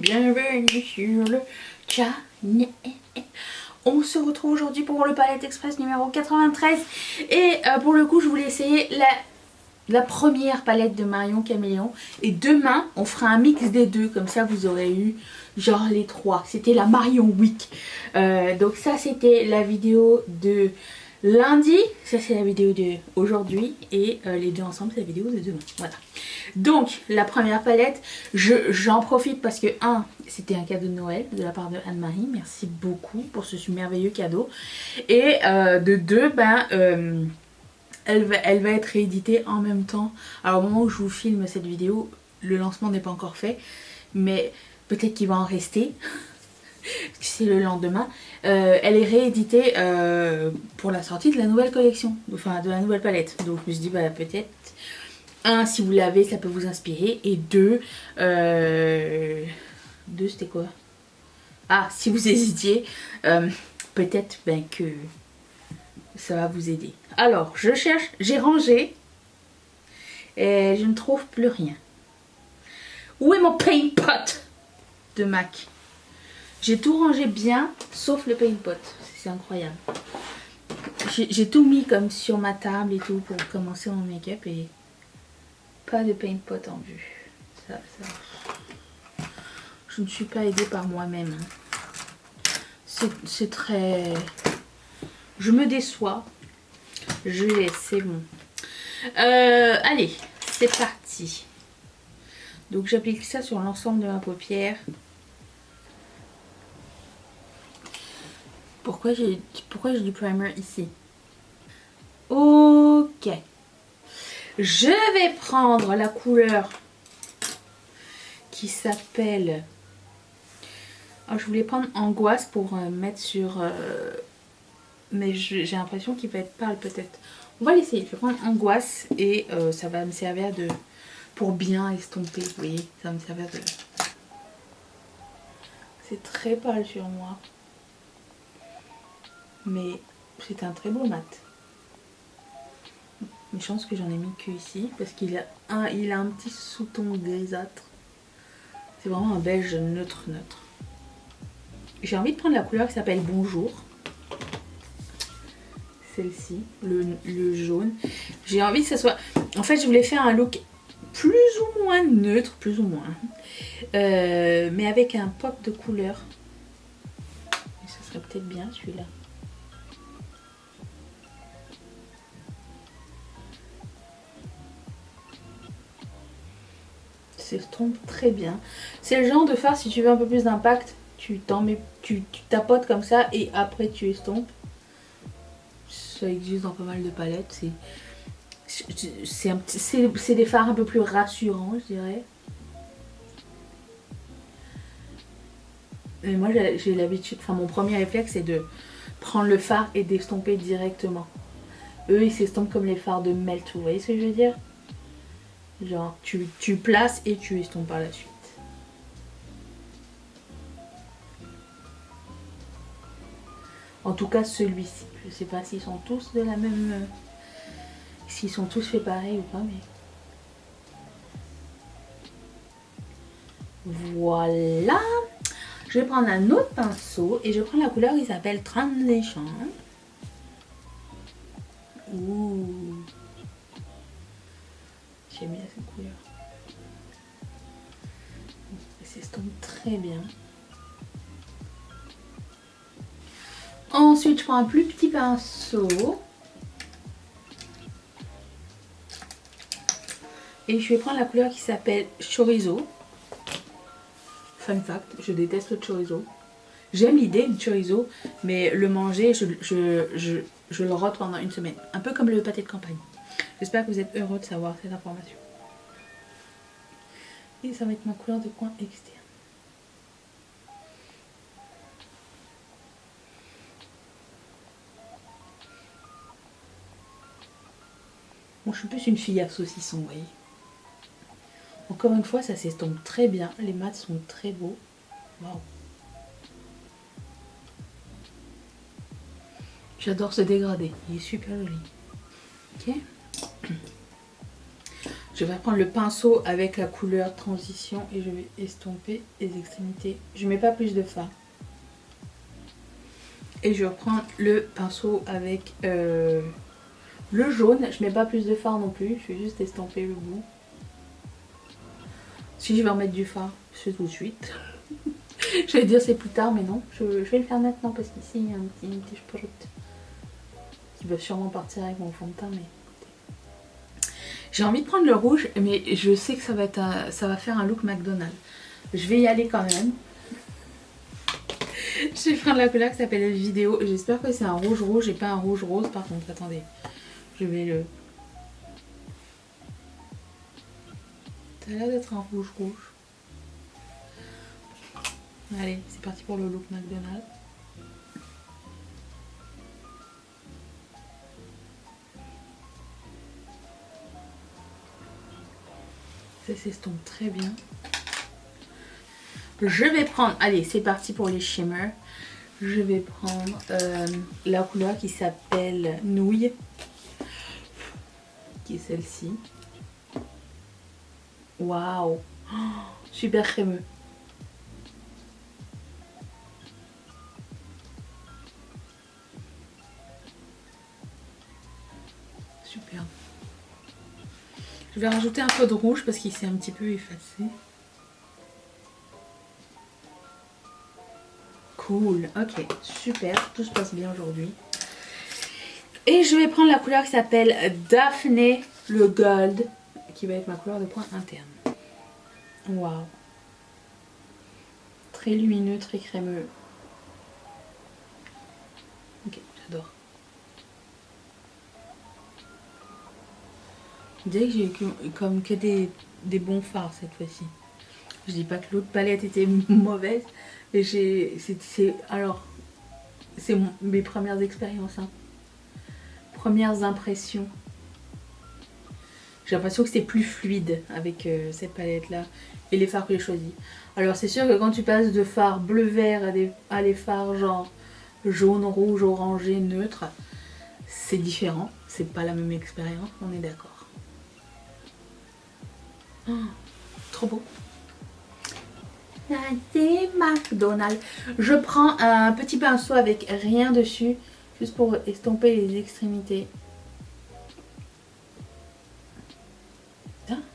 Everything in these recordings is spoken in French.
bienvenue sur le channel. On se retrouve aujourd'hui pour le Palette Express numéro 93. Et pour le coup, je voulais essayer la première palette de Marion Caméléon. Et demain, on fera un mix des deux. Comme ça, vous aurez eu genre les trois. C'était la Marion Week. Donc ça, c'était la vidéo de lundi. Ça, c'est la vidéo de aujourd'hui. Et les deux ensemble, c'est la vidéo de demain. Voilà. Donc, la première palette, j'en profite parce que, c'était un cadeau de Noël de la part de Anne-Marie. Merci beaucoup pour ce merveilleux cadeau. Et de deux, elle va être rééditée en même temps. Alors, au moment où je vous filme cette vidéo, le lancement n'est pas encore fait. Mais peut-être qu'il va en rester. C'est le lendemain. Elle est rééditée pour la sortie de la nouvelle collection. Enfin, de la nouvelle palette. Donc, je me suis dit, peut-être... si vous l'avez, ça peut vous inspirer. Et deux, c'était quoi? Si vous hésitiez, peut-être que ça va vous aider. Alors, je cherche, j'ai rangé et je ne trouve plus rien. Où est mon paint pot de MAC? J'ai tout rangé bien, sauf le paint pot. C'est incroyable. J'ai tout mis comme sur ma table et tout pour commencer mon make-up et... pas de paint pot en vue. Ça. Je ne suis pas aidée par moi-même. C'est très... Je me déçois. Je laisse, c'est bon. Allez, c'est parti. Donc j'applique ça sur l'ensemble de ma paupière. Pourquoi j'ai du primer ici? Ok. Je vais prendre la couleur qui s'appelle... je voulais prendre Angoisse pour mettre sur... mais j'ai l'impression qu'il va être pâle peut-être. On va l'essayer. Je vais prendre Angoisse et ça va me servir de... pour bien estomper. Vous voyez, ça va me servir de... C'est très pâle sur moi. Mais c'est un très beau mat. Une chance que j'en ai mis que ici parce qu'il a un petit sous-ton grisâtre. C'est vraiment un beige neutre. J'ai envie de prendre la couleur qui s'appelle Bonjour. Celle-ci, le jaune. J'ai envie que ça soit... En fait, je voulais faire un look plus ou moins neutre, plus ou moins. Mais avec un pop de couleur. Et ça serait peut-être bien celui-là. S'estompe très bien. C'est le genre de fard, si tu veux un peu plus d'impact, tu tapotes comme ça et après tu estompes. Ça existe dans pas mal de palettes. C'est des fards un peu plus rassurants, je dirais. Et moi j'ai l'habitude, mon premier réflexe c'est de prendre le fard et d'estomper directement. Eux ils s'estompent comme les fards de Melt, vous voyez ce que je veux dire? Genre tu places et tu estompes par la suite. En tout cas celui-ci. Je sais pas s'ils sont tous de la même... s'ils sont tous faits pareil ou pas, mais... Voilà. Je vais prendre un autre pinceau et je prends la couleur qui s'appelle Transition. Ouh. J'aime bien cette couleur. Elle s'estompe très bien. Ensuite, je prends un plus petit pinceau. Et je vais prendre la couleur qui s'appelle Chorizo. Fun fact, je déteste le chorizo. J'aime l'idée du chorizo, mais le manger, je le rote pendant une semaine. Un peu comme le pâté de campagne. J'espère que vous êtes heureux de savoir cette information. Et ça va être ma couleur de coin externe. Moi, je suis plus une fille à saucisson, vous voyez. Encore une fois, ça s'estompe très bien. Les mats sont très beaux. Waouh. J'adore ce dégradé. Il est super joli. Ok. Je vais prendre le pinceau avec la couleur transition et je vais estomper les extrémités. Je mets pas plus de fard. Et je reprends le pinceau avec le jaune. Je mets pas plus de fard non plus. Je vais juste estomper le bout. Si je vais en mettre du fard, c'est tout de suite. Je vais dire c'est plus tard, mais non. Je vais le faire maintenant parce qu'ici il y a une petit spot qui va sûrement partir avec mon fond de teint. Mais j'ai envie de prendre le rouge, mais je sais que ça va faire un look McDonald's. Je vais y aller quand même. Je vais prendre la couleur qui s'appelle Vidéo. J'espère que c'est un rouge rouge et pas un rouge rose. Par contre, attendez. Je vais le... Ça a l'air d'être un rouge rouge. Allez, c'est parti pour le look McDonald's. Ça s'estompe très bien. Je vais prendre... Allez, c'est parti pour les shimmers. Je vais prendre la couleur qui s'appelle Nouille. Qui est celle-ci. Waouh, super crémeux. Super. Je vais rajouter un peu de rouge parce qu'il s'est un petit peu effacé. Cool, ok, super, tout se passe bien aujourd'hui. Et je vais prendre la couleur qui s'appelle Daphné, le Gold, qui va être ma couleur de point interne. Waouh. Très lumineux, très crémeux. Ok, j'adore. Je dirais que j'ai eu comme que des bons fards cette fois-ci. Je dis pas que l'autre palette était mauvaise, mais c'est mes premières expériences, hein. Premières impressions. J'ai l'impression que c'est plus fluide avec cette palette là et les fards que j'ai choisis. Alors c'est sûr que quand tu passes de fards bleu-vert à des fards genre jaune, rouge, orangé, neutre, c'est différent. C'est pas la même expérience, on est d'accord. Oh, trop beau. C'est McDonald's. Je prends un petit pinceau avec rien dessus, juste pour estomper les extrémités.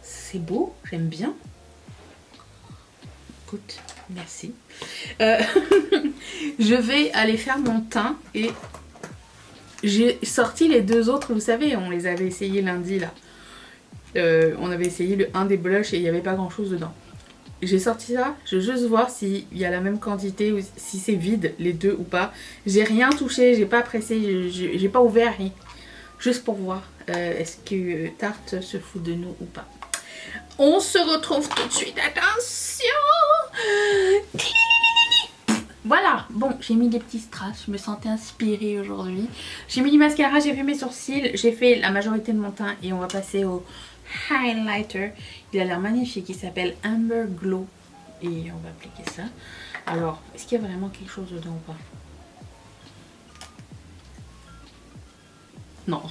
C'est beau, j'aime bien. Écoute, merci. Je vais aller faire mon teint et j'ai sorti les deux autres, vous savez, on les avait essayés lundi là. On avait essayé un des blushs et il n'y avait pas grand chose dedans. J'ai sorti ça, je veux juste voir s'il y a la même quantité ou si c'est vide les deux ou pas. J'ai rien touché, j'ai pas pressé, j'ai pas ouvert rien. Juste pour voir est-ce que Tarte se fout de nous ou pas. On se retrouve tout de suite, attention. Voilà, bon, j'ai mis des petits strass, je me sentais inspirée aujourd'hui. J'ai mis du mascara, j'ai fait mes sourcils, j'ai fait la majorité de mon teint et on va passer au highlighter. Il a l'air magnifique, il s'appelle Amber Glow et on va appliquer ça. Alors, est-ce qu'il y a vraiment quelque chose dedans ou pas? Non.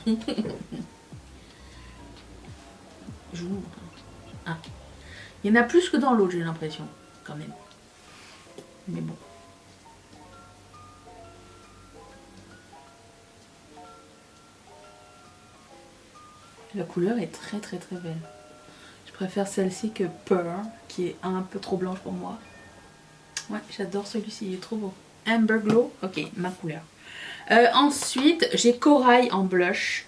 J'ouvre. Ah. Il y en a plus que dans l'autre, j'ai l'impression, quand même. Mais bon. La couleur est très très très belle. Je préfère celle-ci que Pearl, qui est un peu trop blanche pour moi. Ouais, j'adore celui-ci, il est trop beau. Amber Glow, ok, ma couleur. Ensuite, j'ai Corail en blush.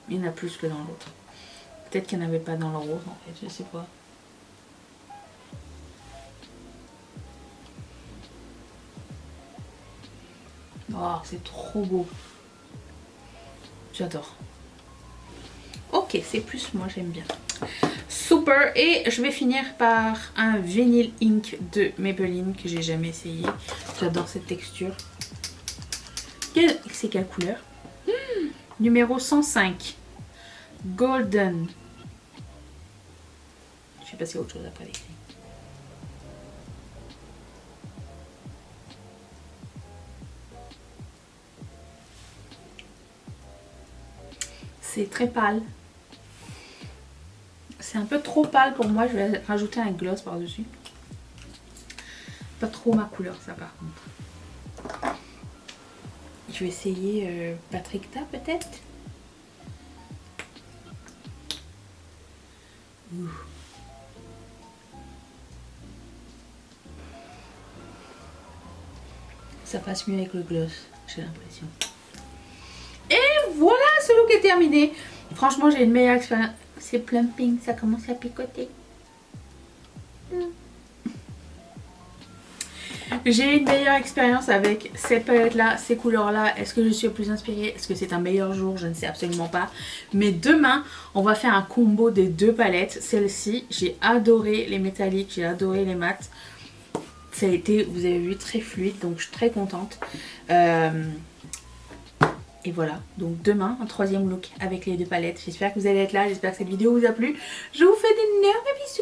Il y en a plus que dans l'autre. Peut-être qu'il n'y en avait pas dans le rose en fait, je sais pas. Oh, c'est trop beau. J'adore. Ok, c'est plus moi, j'aime bien. Super, et je vais finir par un Vinyl Ink de Maybelline que j'ai jamais essayé. J'adore cette texture. C'est quelle couleur? Numéro 105. Golden. Je sais pas s'il y a autre chose après l'écrit. c'est très pâle. C'est un peu trop pâle pour moi, je vais rajouter un gloss par-dessus. Pas trop ma couleur ça par contre. Je vais essayer Patrick Ta peut-être. Ça passe mieux avec le gloss, j'ai l'impression. Et voilà, ce look est terminé. Franchement, j'ai une meilleure expérience. C'est plumping, ça commence à picoter. J'ai une meilleure expérience avec cette palette là, ces couleurs là. Est-ce que je suis plus inspirée? Est-ce que c'est un meilleur jour? Je ne sais absolument pas. Mais demain, on va faire un combo des deux palettes. Celle-ci, j'ai adoré les métalliques, j'ai adoré les mats. Ça a été, vous avez vu, très fluide, donc je suis très contente. Et voilà, donc demain, un troisième look avec les deux palettes. J'espère que vous allez être là, j'espère que cette vidéo vous a plu. Je vous fais d'énormes bisous.